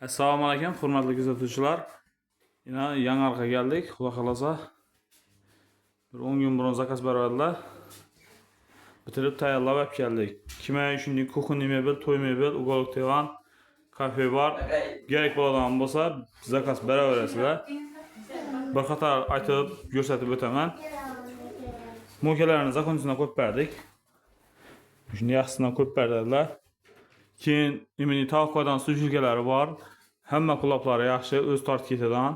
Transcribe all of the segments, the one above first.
Assalomu alaykum, hurmatli kuzatuvchilar. Yine yangi arqa geldik. Xudo xolasa bir 10 gün burun zakaz beradilar. Bitirib tayyorlab olib keldik. Kime shunday kuxunli mebel, to'y mebel, ugoluk divan, kafe bar. Gerek bo'ladigan bo'lsa, zakaz beraverasizlar. Bir qator aytib, ko'rsatib o'taman. Mo'kalarni zakonchisidan qo'yib berdik. Shunday yaxshisidan qo'yib beradilar. Keyin imini tavaqadan sujilgalari bor. Hamma quloqlari yaxshi, o'z tortib ketadigan.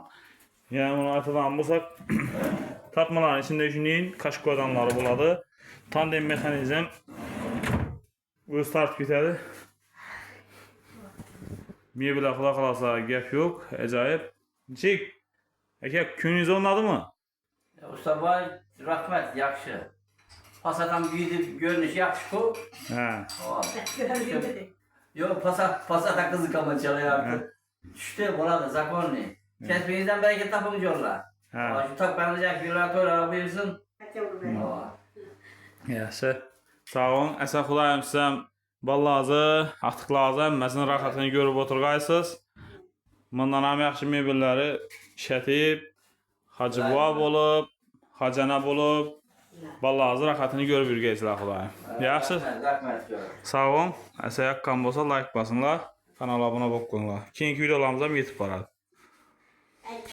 Yani bunu aytadigan bo'lsak, tortmalarning ichida shunday kashkodanlari bo'ladi. Tandem mexanizm o'z tortib ketadi. Mebellar xudo xolasa gap yo'q, ajoyib. Nechik? Aka, ko'nglingiz o'rnadimi? Ustaboy, rahmat, yaxshi. Pasadan büyüdü, görünüş yaxshi-ku. Ha. Yok, pasada kızık ama çalıyor. Düştü, bo'ladi, zakonli. Kesbingizdan bereket toping yo'llar. Shu topganizak yo'llar to'g'ri buyursin. Yaxshi. Sağ olun. Asa Xudoyim sizam balalarni, aqtiqlarni, mazmun rohatini ko'rib o'tirgaysiz. Bundan ham yaxshi mebellari ishatib, hajibva bo'lib, hajana bo'lib, balalarni rohatini ko'rib yurgaysizlar Xudoyim. Yaxshi. Rahmat. Sağ olun. Asa yoqqan bo'lsa like bosinglar, kanala obuna bo'lib qo'yinglar. Keyingi videolarimiz ham yetib boradi.